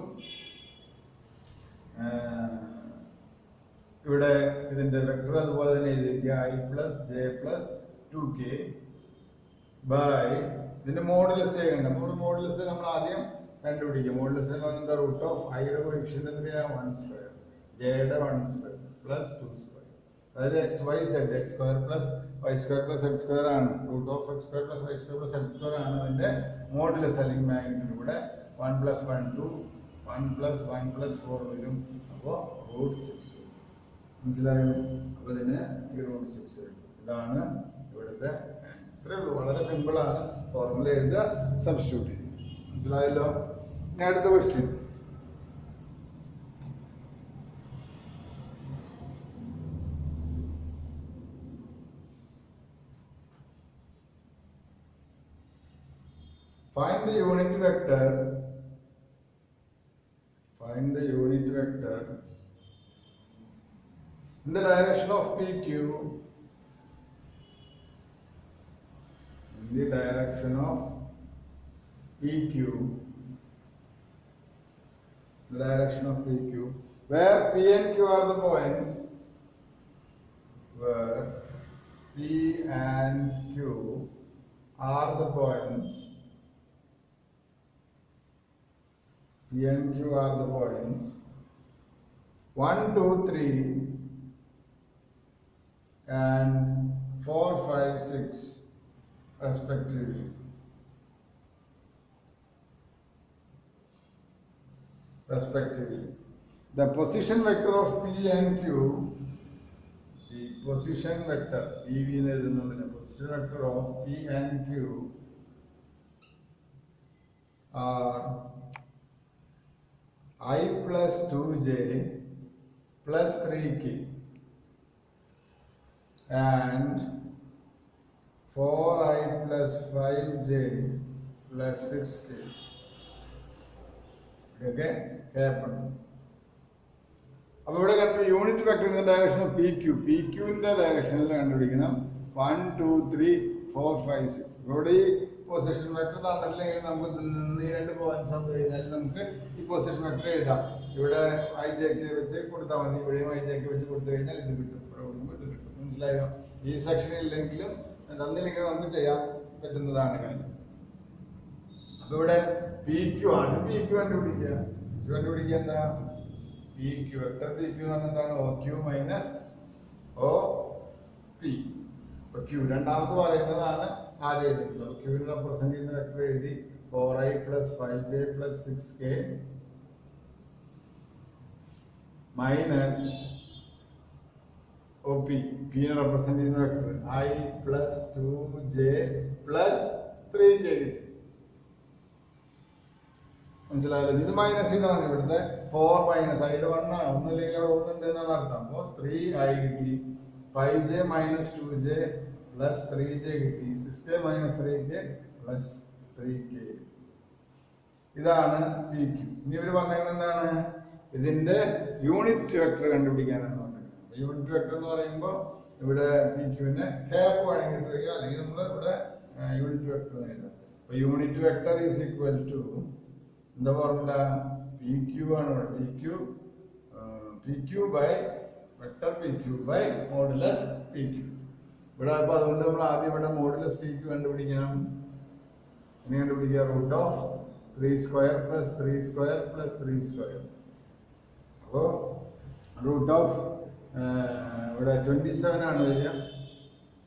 ഇവിടെ ഇതിന്റെ vector അതുപോലെ തന്നെ എഴുതിയിരിക്കുക. I plus j plus 2k by ഇതിന്റെ മോഡുലസ് ചെയ്യണ്ട. അപ്പോൾ മോഡുലസ് നമ്മൾ ആദ്യം കണ്ടുപിടിക്കും. മോഡുലസ് എന്താ? റൂട്ട് ഓഫ് ഐയുടെ കോഎഫിഷ്യന്റ് എത്രയാ? 1² ജെയുടെ 1² പ്ലസ് 2². അതായത് x² plus y² plus z² ആണ്. Root of x² plus y² plus z² ആണ് അതിന്റെ മോഡുലസ് അല്ലെങ്കിൽ മാഗ്നിറ്റ്യൂഡ്. ഇവിടെ 1 + 1 2, 1 + 1 + 4 വരും. അപ്പോൾ √6. മനസ്സിലായോ? അപ്പോൾ ഇതിന് ഈ √6 വരും. ഇതാണ് ഇവിടുത്തെ ആൻസർ. ഇത്രയേ ഉള്ളൂ. വളരെ സിമ്പിളാണ്. ഫോർമുല എഴുതുക, സബ്സ്റ്റിറ്റ്യൂട്ട് ചെയ്യുക. മനസ്സിലായല്ലോ? ഇനി അടുത്ത question. Find the unit vector. Find the unit vector in the direction of PQ. In the direction of PQ. The direction of PQ, where P and Q are the points. Where P and Q are the points. P and Q are the points 1, 2, 3 and 4, 5, 6 respectively. The position vector of P and Q, the position vector PV എന്ന് എഴുതുന്നതിന് position vector of P and Q are I plus 2j plus 3k and 4I plus 5j plus 6k. ഇതൊക്കെ കേപ്പുണ്ട്. അപ്പോൾ ഇവിടെ കണ്ടു unit വെക്ടറിന്റെ direction of P ക്യൂവിന്റെ ഡയറക്ഷനിൽ കണ്ടുപിടിക്കണം 1 2 3 4 5 6. ഇവിടെ ഈ പൊസിഷൻ വെക്ടർ തന്നിട്ടില്ലെങ്കിൽ നമുക്ക് ഇതിൽ നിന്ന് ഈ 2 പോയിന്റ്സ് തന്നു കഴിഞ്ഞാൽ നമുക്ക് ഈ പൊസിഷൻ വെക്ടർ എഴുതാം. ഇവിടെ IJK വെച്ച് കൊടുത്താൽ മതി, ഇവിടെയും IJK വെച്ച് കൊടുത്തു കഴിഞ്ഞാൽ ഇത് കിട്ടും, ഇവിടെ കൊടുക്കുമ്പോൾ ഇത് കിട്ടും. മനസ്സിലായോ? ഈ സെക്ഷൻ ഇല്ലെങ്കിലും തന്നില്ലെങ്കിലും നമുക്ക് ചെയ്യാൻ പറ്റുന്നതാണ് കാര്യം. അപ്പൊ ഇവിടെ PQ ആണ്. PQ കണ്ടുപിടിക്കുക എന്താ? PQ വെക്ടർ PQ എന്ന് പറഞ്ഞാൽ എന്താണ്? OQ minus OP. അപ്പൊ Q രണ്ടാമത് പറയുന്നതാണ് ആദ്യം എഴുതുന്നത്. അപ്പൊ Q റെപ്രസെന്റ് ചെയ്യുന്ന വെക്ടർ എഴുതി 4I plus 5j plus 6k minus OP. P represent ചെയ്യുന്ന vector I plus 2j plus 3k. മനസ്സിലായല്ലോ? ഇത് മൈനസ് ചെയ്താൽ മതി. ഇവിടുത്തെ 4 മൈനസ് ആയിട്ട് 1 ആണ്, ഒന്നുമില്ലെങ്കിൽ അവിടെ ഒന്നുണ്ട് എന്നാണ് അർത്ഥം. അപ്പോൾ 3I കിട്ടി, 5j minus 2j plus 3j കിട്ടി, 6k minus 3k plus 3k. ഇതാണ് PQ. ഇനി ഇവർ പറഞ്ഞേക്കുന്നത് എന്താണ്? ഇതിന്റെ യൂണിറ്റ് വെക്ടർ കണ്ടുപിടിക്കാനാണ് പറഞ്ഞത്. യൂണിറ്റ് വെക്ടർ എന്ന് പറയുമ്പോൾ ഇവിടെ PQവിനെ ക്യാപ്പ് വേണമെങ്കിൽ ഇടുക, അല്ലെങ്കിൽ നമ്മൾ ഇവിടെ യൂണിറ്റ് വെക്ടർ എഴുതാം. അപ്പൊ unit vector is equal to എന്താ ഫോർമുല? PQ ആണ് ഇവിടെ. PQ by vector PQ by modulus PQ. ഇവിടെ അപ്പൊ അതുകൊണ്ട് നമ്മൾ ആദ്യം ഇവിടെ മോഡുലസ് PQ കണ്ടുപിടിക്കണം. ഇനി കണ്ടുപിടിക്കുക root of 3 square plus 3 square plus 3 square. അപ്പോൾ റൂട്ട് ഓഫ് ഇവിടെ 27 ആണ് വരിക.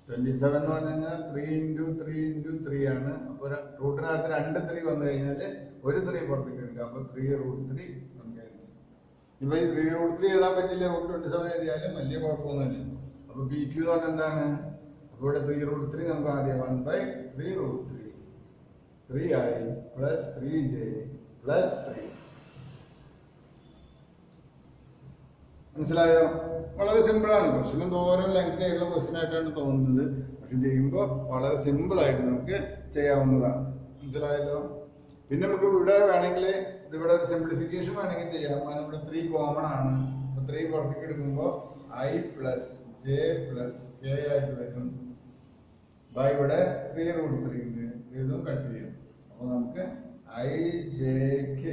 27 എന്ന് പറഞ്ഞു കഴിഞ്ഞാൽ 3 × 3 × 3 ആണ്. അപ്പോൾ റൂട്ടിനകത്ത് 2 3 വന്നു കഴിഞ്ഞാൽ ഒരു 3 പുറത്തേക്ക് എടുക്കാം. അപ്പോൾ 3√3 നമുക്ക് ആൻസർ. ഇപ്പൊ ഈ 3√3 എഴുതാൻ പറ്റില്ല, റൂട്ട് 27 എഴുതിയാലും വലിയ കുഴപ്പമൊന്നുമില്ല. അപ്പൊ PQ എന്ന് പറഞ്ഞാൽ എന്താണ്? അപ്പൊ ഇവിടെ 3√3 നമുക്ക് ആദ്യം 1/3√3 3I പ്ലസ് 3j പ്ലസ് 3. മനസ്സിലായോ? വളരെ സിമ്പിൾ ആണ്. ക്വസ്റ്റ്യൻ എന്തോരം ലെങ്ത് ആയിട്ടുള്ള ക്വസ്റ്റ്യൻ ആയിട്ടാണ് തോന്നുന്നത്, പക്ഷെ ചെയ്യുമ്പോൾ വളരെ സിമ്പിൾ ആയിട്ട് നമുക്ക് ചെയ്യാവുന്നതാണ്. മനസ്സിലായല്ലോ? പിന്നെ നമുക്ക് ഇവിടെ വേണമെങ്കിൽ ഇതിവിടെ ഒരു സിംപ്ലിഫിക്കേഷൻ വേണമെങ്കിൽ ചെയ്യാം. കാരണം ഇവിടെ 3 കോമൺ ആണ്. അപ്പൊ 3 പുറത്തേക്ക് എടുക്കുമ്പോൾ I plus j plus k ആയിട്ട് വരും. ഇവിടെ 3√3 ഉണ്ട്, ഇതും കട്ട് ചെയ്യും. അപ്പൊ നമുക്ക് IJK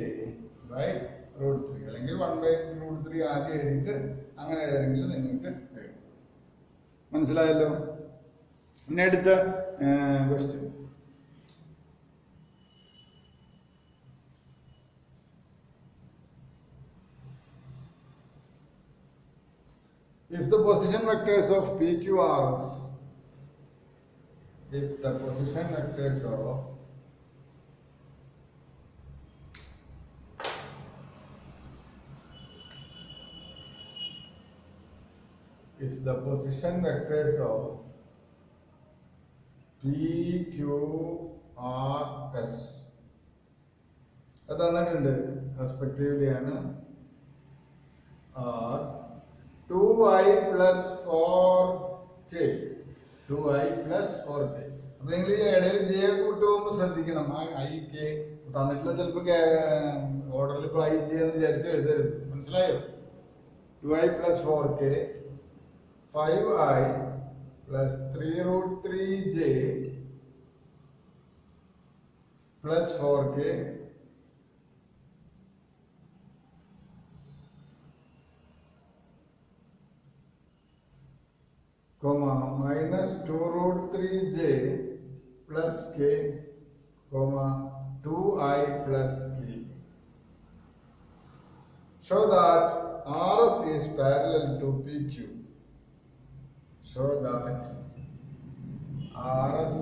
ബൈ √3 അല്ലെങ്കിൽ 1/√3 ആദ്യം എഴുതിയിട്ട് അങ്ങനെ എഴുതെങ്കിൽ നിങ്ങൾക്ക് കഴിയും. മനസ്സിലായല്ലോ? പിന്നെ അടുത്ത question. If the position vectors of PQ are if the position vectors of if the position vectors of PQ R S അത് തന്നിട്ടുണ്ട്, റെസ്പെക്റ്റീവ്ലി ആണ് R 2I plus 4k 2I plus 4k. അപ്പൊ നിങ്ങൾ ഈ ഇടയിൽ ജെ കൂട്ടി പോകുമ്പോൾ ശ്രദ്ധിക്കണം. IK തന്നിട്ടുള്ള ചിലപ്പോൾ ഓർഡറിൽ ഇപ്പോൾ IJ എന്ന് വിചാരിച്ച് എഴുതരുത്. മനസ്സിലായോ? 2I plus 4k 5I plus 3√3j plus 4k comma minus 2√3j plus k comma 2I plus k. Show that RS is parallel to PQ. Show that RS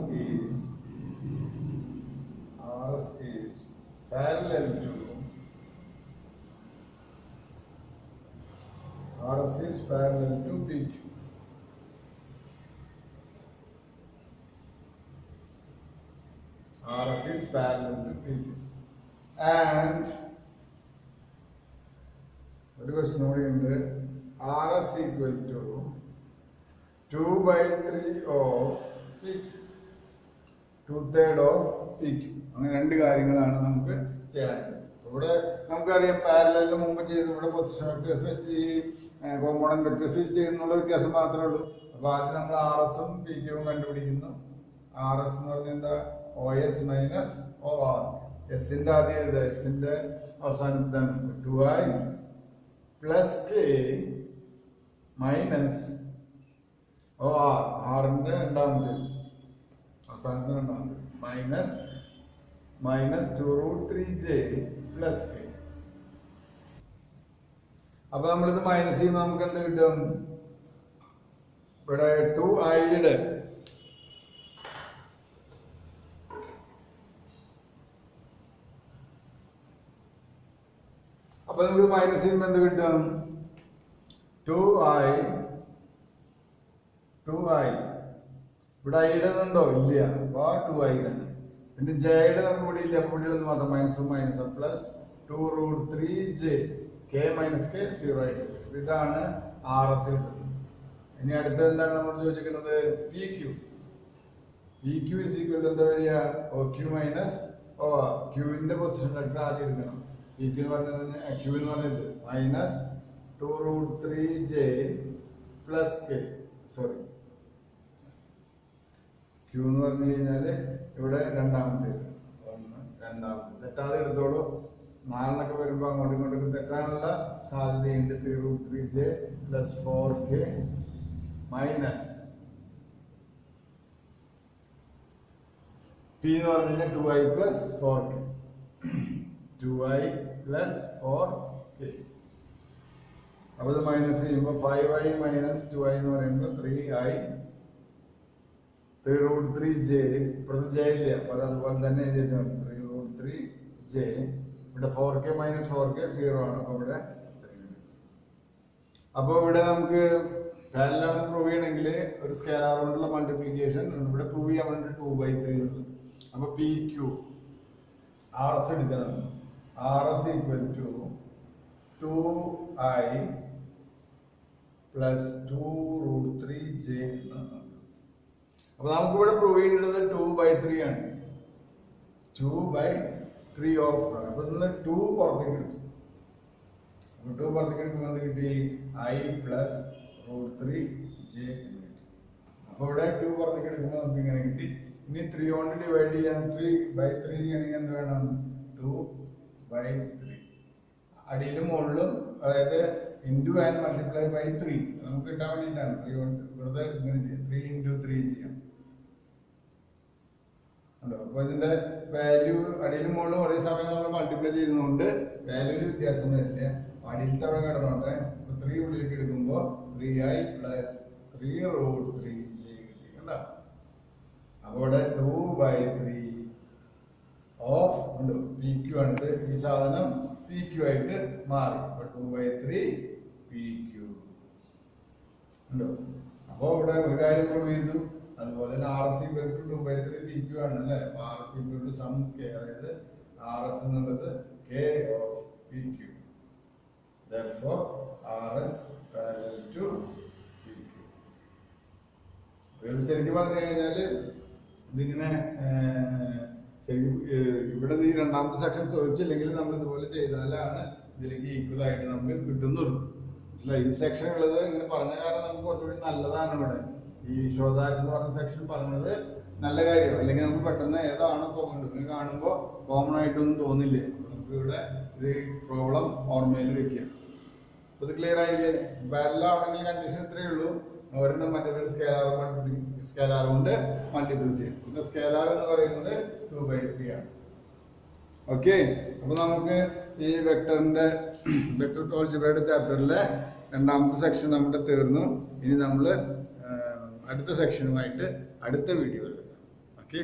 is parallel to PQ. RS is parallel to PQ. And ഒരു question കൂടി ഉണ്ട്. RS equal to 2/3 of PQ, 2/3 of PQ. അങ്ങനെ രണ്ട് കാര്യങ്ങളാണ് നമുക്ക് ചെയ്യാനുള്ളത്. ഇവിടെ നമുക്കറിയാം പാരലലിന് മുമ്പ് ചെയ്ത് ഇവിടെ പൊസിഷൻ വെക്ടേഴ്സ് വെച്ച് ഈ കോമ്പൗണ്ട് വെക്ടേഴ്സ് ചെയ്യുന്നുള്ള വ്യത്യാസം മാത്രമേ ഉള്ളൂ. അപ്പൊ ആദ്യം നമ്മൾ RSഉം PQവും കണ്ടുപിടിക്കുന്നു. RS എന്ന് പറഞ്ഞാൽ എന്താ? OS minus OR. എസിന്റെ ആദ്യം എഴുതുക, എസിന്റെ അവസാനത്താണ് 2i plus k minus OR, ആറിന്റെ രണ്ടാമത്തെ അവസാനത്തെ രണ്ടാമത്തെ മൈനസ് 2√3j പ്ലസ് k. അപ്പൊ നമ്മളിത് മൈനസ് ചെയ്യുമ്പോൾ നമുക്ക് എന്ത് കിട്ടും? ഇവിടെ 2iയുടെ അപ്പൊ നമുക്ക് മൈനസ് ചെയ്യുമ്പോൾ എന്ത് കിട്ടും? 2i ഇവിടെ ഐയുടേതുണ്ടോ? ഇല്ല. അപ്പൊ 2i തന്നെ. പിന്നെ ജയുടെ നമുക്ക് ഇവിടെ ഇല്ല. അപ്പൊ ഇവിടെ മാത്രം minus plus 2√3j, k minus k 0 ആയിട്ട്. ഇതാണ് RS കിട്ടുന്നത്. ഇനി അടുത്തത് എന്താണ് നമ്മൾ ചോദിച്ചിരിക്കുന്നത്? PQ is equal to എന്താ വരിക? OQ minus OR. ക്യൂവിന്റെ പൊസിഷൻ വെക്ടർ ആദ്യം എടുക്കണം. PQ എന്ന് പറഞ്ഞത് Q എന്ന് പറഞ്ഞത് minus 2√3j plus k. Sorry, Q എന്ന് പറഞ്ഞു കഴിഞ്ഞാല് ഇവിടെ രണ്ടാമത്തേത്, തെറ്റാതെ എടുത്തോളൂ. 4 വരുമ്പോ അങ്ങോട്ടും ഇങ്ങോട്ടും തെറ്റാനുള്ള സാധ്യതയുണ്ട്. 3√3j plus 4k minus P എന്ന് പറഞ്ഞു കഴിഞ്ഞാൽ 2i plus 4k, 2i plus 4k. അപ്പൊ ഇത് മൈനസ് ചെയ്യുമ്പോൾ 5i മൈനസ് 2i എന്ന് പറയുമ്പോൾ 3i 3√3j. ഇപ്പോഴത്തെ j ഇല്ല, അപ്പൊ അത് അതുപോലെ തന്നെ എഴുതിയിട്ടുണ്ട് 3√3j. ഇവിടെ 4k മൈനസ് 4k 0 ആണ്. അപ്പൊ ഇവിടെ നമുക്ക് പാരലലാണ് പ്രൂവ് ചെയ്യണമെങ്കിൽ ഒരു സ്കെയിലർ കൊണ്ടുള്ള മൾട്ടിപ്ലിക്കേഷൻ ഇവിടെ പ്രൂവ് ചെയ്യാൻ വേണ്ടി 2/3 ഉള്ളത്. അപ്പൊ PQ RS എടുക്കണം. RS equal to 2i plus 2√3j. അപ്പൊ നമുക്ക് ഇവിടെ പ്രൂവ് ചെയ്യേണ്ടത് 2/3 ആണ്. 2/3 ഓഫ്. അപ്പൊ ഇന്ന് 2 പുറത്തേക്ക് എടുത്തു. 2 പുറത്തേക്ക് എടുക്കുമ്പോൾ എന്ത് കിട്ടി? i പ്ലസ് √3j എന്ന് കിട്ടി. അപ്പൊ ഇവിടെ 2 പുറത്തേക്ക് എടുക്കുമ്പോൾ നമുക്ക് ഇങ്ങനെ കിട്ടി. ഇനി 3 കൊണ്ട് ഡിവൈഡ് ചെയ്യാൻ 3/3 ചെയ്യണമെങ്കിൽ എന്ത് വേണം? 2/3 അടിയിലും മുകളിലും, അതായത് ഇൻറ്റു ആൻഡ് മൾട്ടിപ്ലൈ ബൈ 3 നമുക്ക് കിട്ടാൻ വേണ്ടിയിട്ടാണ്. 3 കൊണ്ട് ഇവിടുത്തെ ഇങ്ങനെ ചെയ്യാം, 3 × 3 ചെയ്യാം. അപ്പൊ ഇതിന്റെ വാല്യൂ അടിയിലും മുകളിലും ഒരേ സമയം നമ്മൾ മൾട്ടിപ്ലൈ ചെയ്യുന്നതുകൊണ്ട് വാല്യൂല് വ്യത്യാസം വരില്ല. അടിയിലത്തെ അവിടെ കിടന്നോട്ടെ. 3 ഉള്ളിലേക്ക് എടുക്കുമ്പോൾ 3i പ്ലസ് 3√3j കിട്ടി. കണ്ടോ? അപ്പൊ ഇവിടെ 2/3 ഓഫ് ഉണ്ട്. PQ ആണ്. ഈ സാധനം PQ ആയിട്ട് മാറി. അപ്പൊ 2/3 PQ ഉണ്ടോ? അപ്പൊ ഇവിടെ ഒരു കാര്യം പ്രൂവ് ചെയ്തു. അതുപോലെ തന്നെ RS equal to 2/3 PQ ആണ് അല്ലെ? RS equal to sum k, അതായത് RS എന്നുള്ളത് k of PQ. Therefore RS parallel to PQ. ശരിക്കും പറഞ്ഞു കഴിഞ്ഞാല് ഇതിങ്ങനെ ഇവിടെ ഈ രണ്ടാമത്തെ സെക്ഷൻ ചോദിച്ചില്ലെങ്കിൽ നമ്മൾ ഇതുപോലെ ചെയ്താലാണ് ഇതിലേക്ക് ഈക്വൽ ആയിട്ട് നമുക്ക് കിട്ടുന്നുള്ളൂ. മനസ്സിലായി? ഈ സെക്ഷൻ ഉള്ളത് ഇങ്ങനെ പറഞ്ഞ കാരണം നമുക്ക് കുറച്ചുകൂടി നല്ലതാണ്. ഇവിടെ ഈ ശോധാരം എന്ന് പറഞ്ഞ സെക്ഷൻ പറഞ്ഞത് നല്ല കാര്യം. അല്ലെങ്കിൽ നമുക്ക് പെട്ടെന്ന് ഏതാണോ കോമൺ കാണുമ്പോൾ കോമൺ ആയിട്ടൊന്നും തോന്നില്ല. നമുക്ക് ഇവിടെ ഇത് പ്രോബ്ലം ഓർമ്മയിൽ വെക്കുക. അപ്പൊ ഇത് ക്ലിയർ ആയില്ലേ? പാരലലാണെങ്കിൽ കണ്ടീഷൻ ഇത്രയേ ഉള്ളൂ. ഒരെണ്ണം മറ്റൊരു സ്കെയിലാർ കൊണ്ട് മൾട്ടിപ്പിൾ ചെയ്യും. പിന്നെ സ്കെയിലാർ എന്ന് പറയുന്നത് 2/3 ആണ്. ഓക്കെ, അപ്പൊ നമുക്ക് ഈ വെക്ടർ ആൾജിബ്രയുടെ ചാപ്റ്ററിലെ രണ്ടാമത്തെ സെക്ഷൻ നമ്മുടെ തീർന്നു. ഇനി നമ്മൾ അടുത്ത സെക്ഷനുമായിട്ട് അടുത്ത വീഡിയോയിൽ. ഓക്കെ.